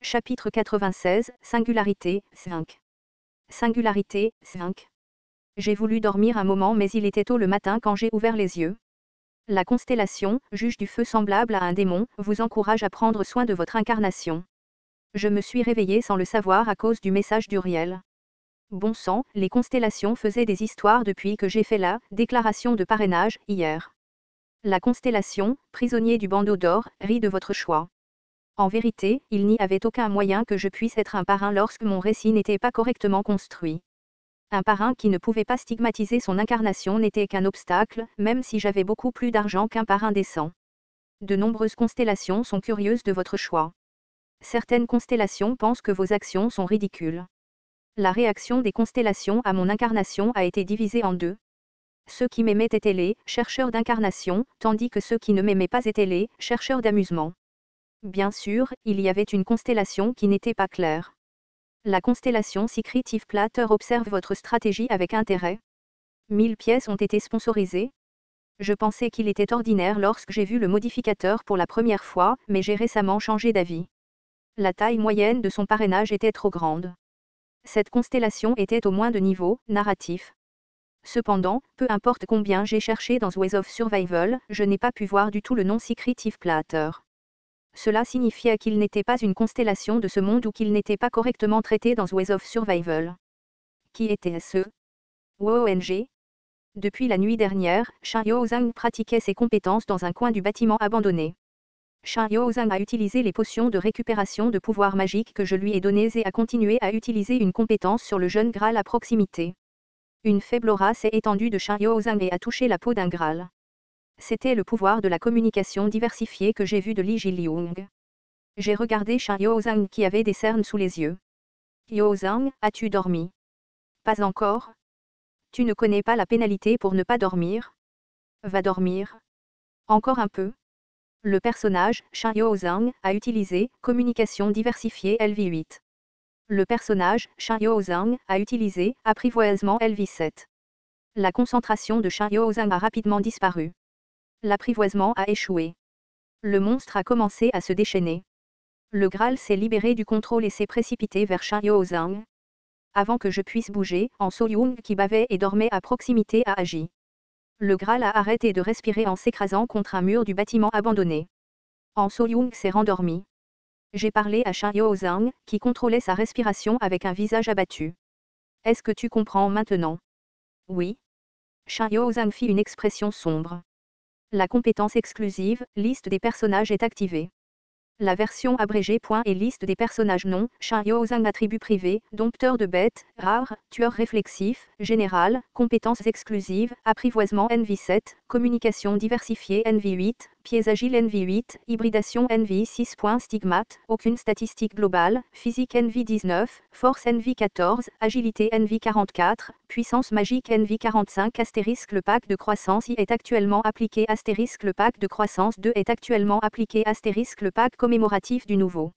Chapitre 96, Singularité, 5. Singularité, 5. J'ai voulu dormir un moment mais il était tôt le matin quand j'ai ouvert les yeux. La constellation, juge du feu semblable à un démon, vous encourage à prendre soin de votre incarnation. Je me suis réveillé sans le savoir à cause du message d'Uriel. Bon sang, les constellations faisaient des histoires depuis que j'ai fait la déclaration de parrainage, hier. La constellation, prisonnier du bandeau d'or, rit de votre choix. En vérité, il n'y avait aucun moyen que je puisse être un parrain lorsque mon récit n'était pas correctement construit. Un parrain qui ne pouvait pas stigmatiser son incarnation n'était qu'un obstacle, même si j'avais beaucoup plus d'argent qu'un parrain décent. De nombreuses constellations sont curieuses de votre choix. Certaines constellations pensent que vos actions sont ridicules. La réaction des constellations à mon incarnation a été divisée en deux. Ceux qui m'aimaient étaient les chercheurs d'incarnation, tandis que ceux qui ne m'aimaient pas étaient les chercheurs d'amusement. Bien sûr, il y avait une constellation qui n'était pas claire. La constellation Secretive Platter observe votre stratégie avec intérêt. 1000 pièces ont été sponsorisées. Je pensais qu'il était ordinaire lorsque j'ai vu le modificateur pour la première fois, mais j'ai récemment changé d'avis. La taille moyenne de son parrainage était trop grande. Cette constellation était au moins de niveau narratif. Cependant, peu importe combien j'ai cherché dans Ways of Survival, je n'ai pas pu voir du tout le nom Secretive Platter. Cela signifiait qu'il n'était pas une constellation de ce monde ou qu'il n'était pas correctement traité dans Ways of Survival. Qui était-ce? ONG. Depuis la nuit dernière, Shin Yo-Zhang pratiquait ses compétences dans un coin du bâtiment abandonné. Shin Yo-Zhang a utilisé les potions de récupération de pouvoir magique que je lui ai données et a continué à utiliser une compétence sur le jeune Graal à proximité. Une faible aura s'est étendue de Shin Yo-Zhang et a touché la peau d'un Graal. C'était le pouvoir de la communication diversifiée que j'ai vu de Li Jiliung. J'ai regardé Shin Yo-Zhang qui avait des cernes sous les yeux. Yo-Zhang, as-tu dormi? Pas encore. Tu ne connais pas la pénalité pour ne pas dormir? Va dormir. Encore un peu. Le personnage, Shin Yo-Zhang, a utilisé communication diversifiée LV8. Le personnage, Shin Yo-Zhang, a utilisé apprivoisement LV7. La concentration de Shin Yo-Zhang a rapidement disparu. L'apprivoisement a échoué. Le monstre a commencé à se déchaîner. Le Graal s'est libéré du contrôle et s'est précipité vers Shin Yo-Zhang. Avant que je puisse bouger, En So-Young qui bavait et dormait à proximité a agi. Le Graal a arrêté de respirer en s'écrasant contre un mur du bâtiment abandonné. En So-Young s'est rendormi. J'ai parlé à Shin Yo-Zhang, qui contrôlait sa respiration avec un visage abattu. Est-ce que tu comprends maintenant? Oui. Shin Yo-Zhang fit une expression sombre. La compétence exclusive, liste des personnages est activée. La version abrégée. Et liste des personnages non, Shin Yo-Zhang attributs privés, dompteur de bêtes, rare, tueur réflexif, général, compétences exclusives, apprivoisement NV7, communication diversifiée NV8, pieds agiles NV8, hybridation NV6. Stigmate, aucune statistique globale, physique NV19, force NV14, agilité NV44, puissance magique NV45. Astérisque le pack de croissance I est actuellement appliqué. Astérisque le pack de croissance 2 est actuellement appliqué. Astérisque le pack commémoratif du nouveau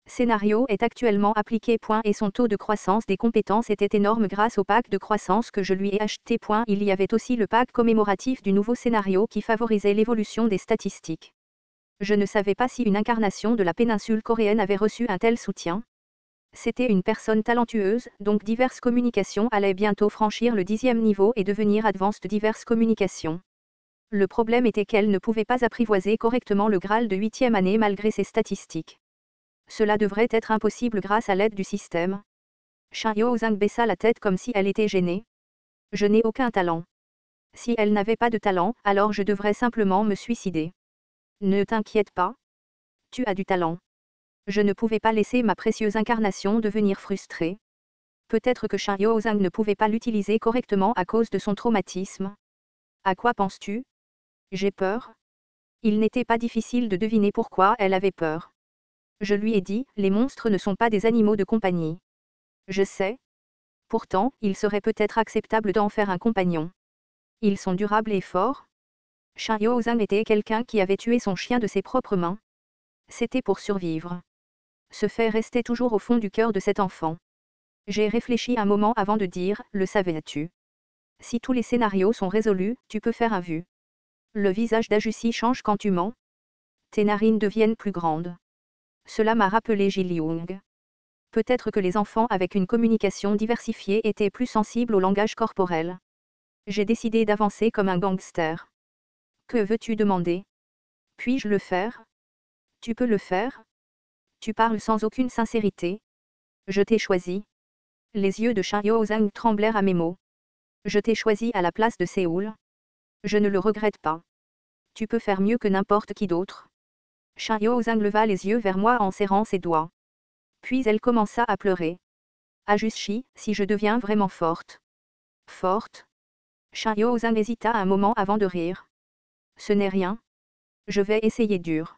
scénario est actuellement appliqué. Et son taux de croissance des compétences était énorme grâce au pack de croissance que je lui ai acheté. Il y avait aussi le pack commémoratif du nouveau scénario qui favorisait l'évolution des statistiques. Je ne savais pas si une incarnation de la péninsule coréenne avait reçu un tel soutien. C'était une personne talentueuse, donc diverses communications allaient bientôt franchir le 10e niveau et devenir advanced diverses communications. Le problème était qu'elle ne pouvait pas apprivoiser correctement le Graal de 8e année malgré ses statistiques. Cela devrait être impossible grâce à l'aide du système. Shin Yo-Zhang baissa la tête comme si elle était gênée. Je n'ai aucun talent. Si elle n'avait pas de talent, alors je devrais simplement me suicider. Ne t'inquiète pas. Tu as du talent. Je ne pouvais pas laisser ma précieuse incarnation devenir frustrée. Peut-être que Shin Yo-Zhang ne pouvait pas l'utiliser correctement à cause de son traumatisme. À quoi penses-tu? J'ai peur. Il n'était pas difficile de deviner pourquoi elle avait peur. Je lui ai dit, les monstres ne sont pas des animaux de compagnie. Je sais. Pourtant, il serait peut-être acceptable d'en faire un compagnon. Ils sont durables et forts. Shin Yo-Zhang était quelqu'un qui avait tué son chien de ses propres mains. C'était pour survivre. Ce fait restait toujours au fond du cœur de cet enfant. J'ai réfléchi un moment avant de dire, le savais-tu? Si tous les scénarios sont résolus, tu peux faire un vu. Le visage d'Ajussi change quand tu mens. Tes narines deviennent plus grandes. Cela m'a rappelé Ji Young. Peut-être que les enfants avec une communication diversifiée étaient plus sensibles au langage corporel. J'ai décidé d'avancer comme un gangster. Que veux-tu demander? Puis-je le faire? Tu peux le faire? Tu parles sans aucune sincérité. Je t'ai choisi. Les yeux de Shin Yo-Zhang tremblèrent à mes mots. Je t'ai choisi à la place de Séoul. Je ne le regrette pas. Tu peux faire mieux que n'importe qui d'autre. Shin Yo-Zhang leva les yeux vers moi en serrant ses doigts. Puis elle commença à pleurer. Ajushi, si je deviens vraiment forte. Forte? Shin Yo-Zhang hésita un moment avant de rire. Ce n'est rien. Je vais essayer dur.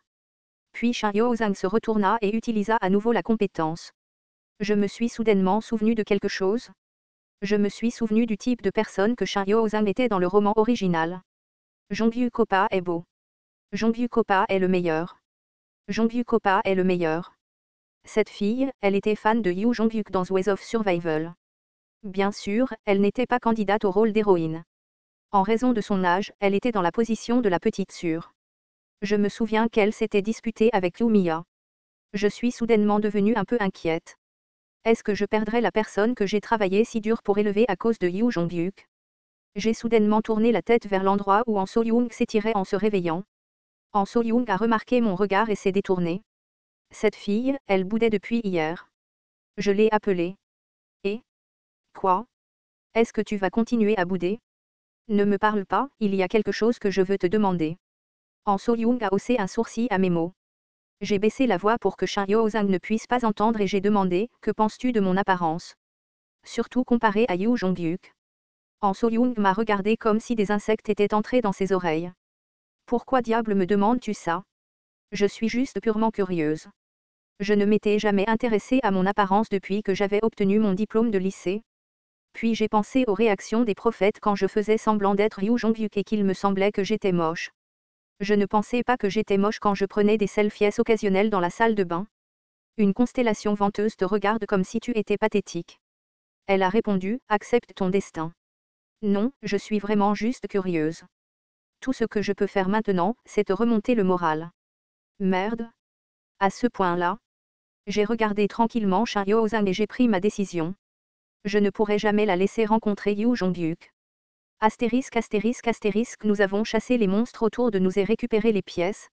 Puis Shin Yo-Zhang se retourna et utilisa à nouveau la compétence. Je me suis soudainement souvenu de quelque chose. Je me suis souvenu du type de personne que Shin Yo-Zhang était dans le roman original. Jonghyuk Oppa est beau. Jonghyuk Oppa est le meilleur. Jonghyuk Oppa est le meilleur. Cette fille, elle était fan de Yoo Jong-hyuk dans Ways of Survival. Bien sûr, elle n'était pas candidate au rôle d'héroïne. En raison de son âge, elle était dans la position de la petite sœur. Je me souviens qu'elle s'était disputée avec Yumiya. Je suis soudainement devenue un peu inquiète. Est-ce que je perdrais la personne que j'ai travaillé si dur pour élever à cause de Yoo Jong-hyuk? J'ai soudainement tourné la tête vers l'endroit où An So-young s'étirait en se réveillant. An So-young a remarqué mon regard et s'est détourné. Cette fille, elle boudait depuis hier. Je l'ai appelée. Et? Quoi? Est-ce que tu vas continuer à bouder? Ne me parle pas, il y a quelque chose que je veux te demander. An So-young a haussé un sourcil à mes mots. J'ai baissé la voix pour que Shin Yo-Zhang ne puisse pas entendre et j'ai demandé, que penses-tu de mon apparence? Surtout comparé à Yoo Jong-hyuk. An So-young m'a regardé comme si des insectes étaient entrés dans ses oreilles. Pourquoi diable me demandes-tu ça? Je suis juste purement curieuse. Je ne m'étais jamais intéressée à mon apparence depuis que j'avais obtenu mon diplôme de lycée. Puis j'ai pensé aux réactions des prophètes quand je faisais semblant d'être Yoo Jong-hyuk et qu'il me semblait que j'étais moche. Je ne pensais pas que j'étais moche quand je prenais des selfies occasionnels dans la salle de bain. Une constellation venteuse te regarde comme si tu étais pathétique. Elle a répondu, accepte ton destin. Non, je suis vraiment juste curieuse. Tout ce que je peux faire maintenant, c'est te remonter le moral. Merde. À ce point-là. J'ai regardé tranquillement Shin Yo-Zhang et j'ai pris ma décision. Je ne pourrai jamais la laisser rencontrer Yoo Jong-hyuk. Astérisque astérisque astérisque, nous avons chassé les monstres autour de nous et récupéré les pièces.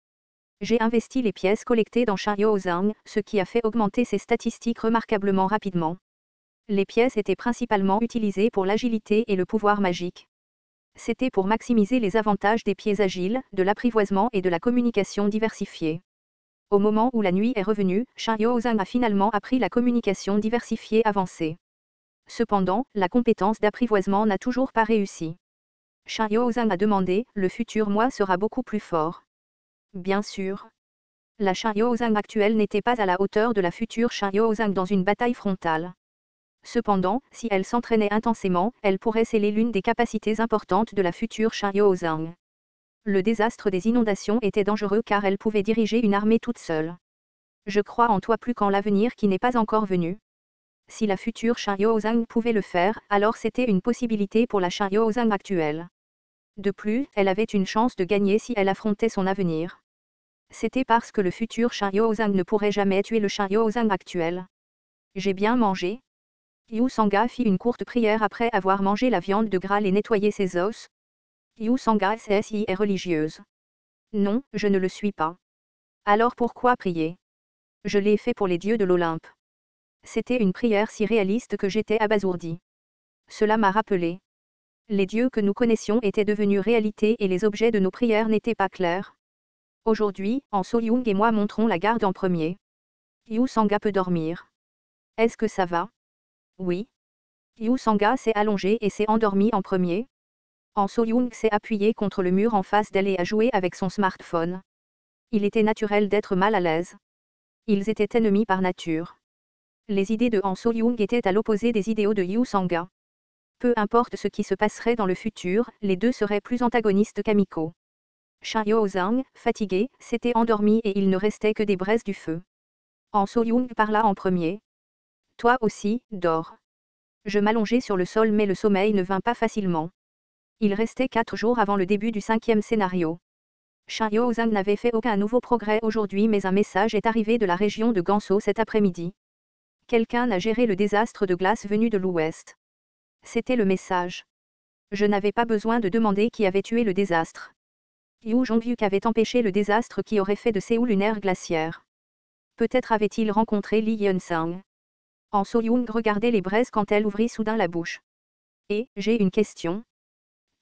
J'ai investi les pièces collectées dans Shin Yo-Zhang, ce qui a fait augmenter ses statistiques remarquablement rapidement. Les pièces étaient principalement utilisées pour l'agilité et le pouvoir magique. C'était pour maximiser les avantages des pieds agiles, de l'apprivoisement et de la communication diversifiée. Au moment où la nuit est revenue, Shin Yo-Zhang a finalement appris la communication diversifiée avancée. Cependant, la compétence d'apprivoisement n'a toujours pas réussi. Shin Yo-Zhang a demandé, le futur moi sera beaucoup plus fort. Bien sûr. La Shin Yo-Zhang actuelle n'était pas à la hauteur de la future Shin Yo-Zhang dans une bataille frontale. Cependant, si elle s'entraînait intensément, elle pourrait sceller l'une des capacités importantes de la future Shin Yo-Zhang. Le désastre des inondations était dangereux car elle pouvait diriger une armée toute seule. Je crois en toi plus qu'en l'avenir qui n'est pas encore venu. Si la future Shin Yo-Zhang pouvait le faire, alors c'était une possibilité pour la Shin Yo-Zhang actuelle. De plus, elle avait une chance de gagner si elle affrontait son avenir. C'était parce que le futur Shin Yo-Zhang ne pourrait jamais tuer le Shin Yo-Zhang actuel. J'ai bien mangé. Yu Sanga fit une courte prière après avoir mangé la viande de Graal et nettoyé ses os. Yu Sanga est religieuse. Non, je ne le suis pas. Alors pourquoi prier? Je l'ai fait pour les dieux de l'Olympe. C'était une prière si réaliste que j'étais abasourdi. Cela m'a rappelé. Les dieux que nous connaissions étaient devenus réalité et les objets de nos prières n'étaient pas clairs. Aujourd'hui, An So-young et moi monterons la garde en premier. Yu Sanga peut dormir. Est-ce que ça va? Oui. Yu Sanga s'est allongé et s'est endormi en premier. An So-young s'est appuyé contre le mur en face d'elle et a joué avec son smartphone. Il était naturel d'être mal à l'aise. Ils étaient ennemis par nature. Les idées de An So-young étaient à l'opposé des idéaux de Yu Sanga. Peu importe ce qui se passerait dans le futur, les deux seraient plus antagonistes qu'amicaux. Shin Yo-Zhang, fatigué, s'était endormi et il ne restait que des braises du feu. An So-young parla en premier. Toi aussi, dors. Je m'allongeai sur le sol mais le sommeil ne vint pas facilement. Il restait 4 jours avant le début du 5e scénario. Shin Yo-zang n'avait fait aucun nouveau progrès aujourd'hui, mais un message est arrivé de la région de Ganso cet après-midi. Quelqu'un a géré le désastre de glace venu de l'ouest. C'était le message. Je n'avais pas besoin de demander qui avait tué le désastre. Yu Jongyuk avait empêché le désastre qui aurait fait de Séoul une ère glaciaire. Peut-être avait-il rencontré Lee Yeon-sang. En So-young regardait les braises quand elle ouvrit soudain la bouche. Et, j'ai une question.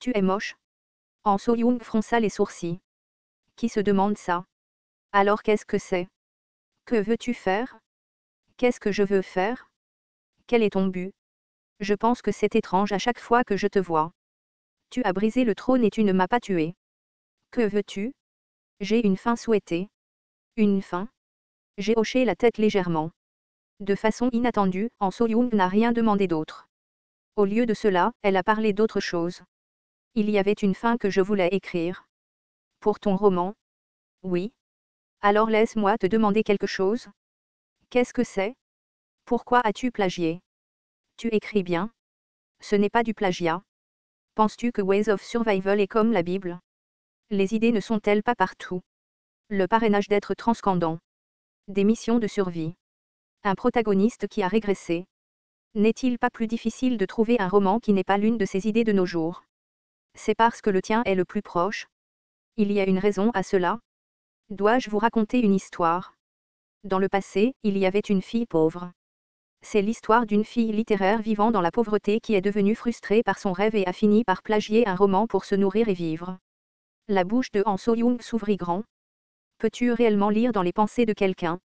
Tu es moche? En So-young fronça les sourcils. Qui se demande ça? Alors qu'est-ce que c'est? Que veux-tu faire? Qu'est-ce que je veux faire? Quel est ton but? Je pense que c'est étrange à chaque fois que je te vois. Tu as brisé le trône et tu ne m'as pas tué. Que veux-tu? J'ai une fin souhaitée. Une fin? J'ai hoché la tête légèrement. De façon inattendue, En So-young n'a rien demandé d'autre. Au lieu de cela, elle a parlé d'autre chose. Il y avait une fin que je voulais écrire. Pour ton roman? Oui. Alors laisse-moi te demander quelque chose. Qu'est-ce que c'est? Pourquoi as-tu plagié? Tu écris bien. Ce n'est pas du plagiat. Penses-tu que Ways of Survival est comme la Bible? Les idées ne sont-elles pas partout? Le parrainage d'être transcendant. Des missions de survie. Un protagoniste qui a régressé. N'est-il pas plus difficile de trouver un roman qui n'est pas l'une de ces idées de nos jours? C'est parce que le tien est le plus proche. Il y a une raison à cela. Dois-je vous raconter une histoire? Dans le passé, il y avait une fille pauvre. C'est l'histoire d'une fille littéraire vivant dans la pauvreté qui est devenue frustrée par son rêve et a fini par plagier un roman pour se nourrir et vivre. La bouche de Han So-young s'ouvrit grand. Peux-tu réellement lire dans les pensées de quelqu'un?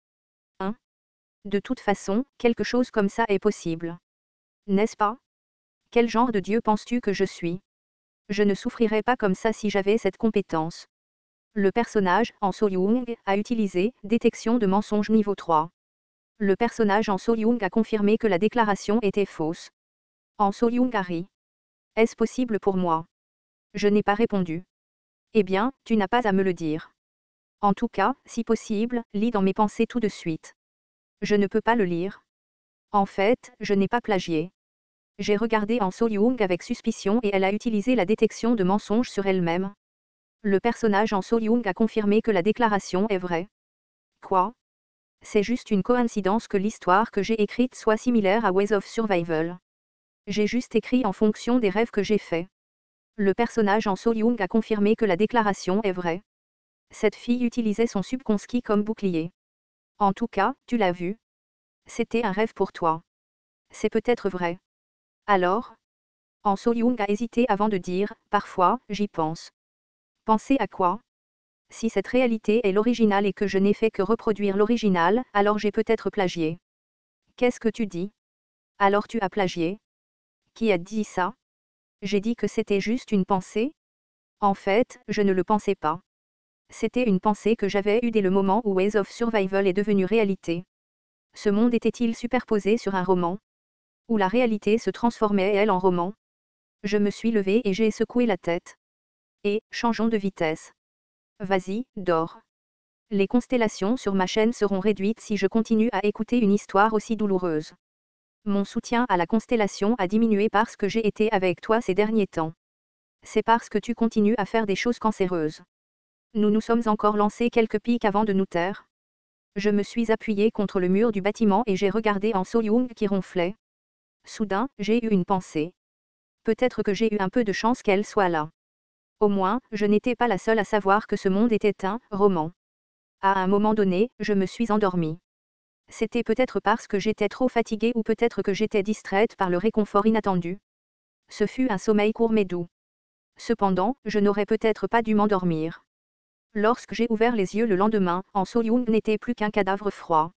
Hein? De toute façon, quelque chose comme ça est possible. N'est-ce pas? Quel genre de Dieu penses-tu que je suis? Je ne souffrirais pas comme ça si j'avais cette compétence. Le personnage, En So-young, a utilisé « détection de mensonges niveau 3 ». Le personnage En So-young a confirmé que la déclaration était fausse. En So-young a ri. Est-ce possible pour moi? Je n'ai pas répondu. Eh bien, tu n'as pas à me le dire. En tout cas, si possible, lis dans mes pensées tout de suite. Je ne peux pas le lire. En fait, je n'ai pas plagié. J'ai regardé En So-young avec suspicion et elle a utilisé la détection de mensonges sur elle-même. Le personnage En So-young a confirmé que la déclaration est vraie. Quoi? C'est juste une coïncidence que l'histoire que j'ai écrite soit similaire à Ways of Survival. J'ai juste écrit en fonction des rêves que j'ai faits. Le personnage En So-young a confirmé que la déclaration est vraie. Cette fille utilisait son subconscient comme bouclier. En tout cas, tu l'as vu. C'était un rêve pour toi. C'est peut-être vrai. Alors? En So-young a hésité avant de dire, parfois, j'y pense. Penser à quoi? Si cette réalité est l'original et que je n'ai fait que reproduire l'original, alors j'ai peut-être plagié. Qu'est-ce que tu dis? Alors tu as plagié? Qui a dit ça? J'ai dit que c'était juste une pensée? En fait, je ne le pensais pas. C'était une pensée que j'avais eue dès le moment où Ways of Survival est devenu réalité. Ce monde était-il superposé sur un roman? Où la réalité se transformait elle en roman? Je me suis levée et j'ai secoué la tête. Et, changeons de vitesse. Vas-y, dors. Les constellations sur ma chaîne seront réduites si je continue à écouter une histoire aussi douloureuse. Mon soutien à la constellation a diminué parce que j'ai été avec toi ces derniers temps. C'est parce que tu continues à faire des choses cancéreuses. Nous nous sommes encore lancé quelques pics avant de nous taire. Je me suis appuyé contre le mur du bâtiment et j'ai regardé En So-young qui ronflait. Soudain, j'ai eu une pensée. Peut-être que j'ai eu un peu de chance qu'elle soit là. Au moins, je n'étais pas la seule à savoir que ce monde était un roman. À un moment donné, je me suis endormie. C'était peut-être parce que j'étais trop fatiguée ou peut-être que j'étais distraite par le réconfort inattendu. Ce fut un sommeil court mais doux. Cependant, je n'aurais peut-être pas dû m'endormir. Lorsque j'ai ouvert les yeux le lendemain, En So-young n'était plus qu'un cadavre froid.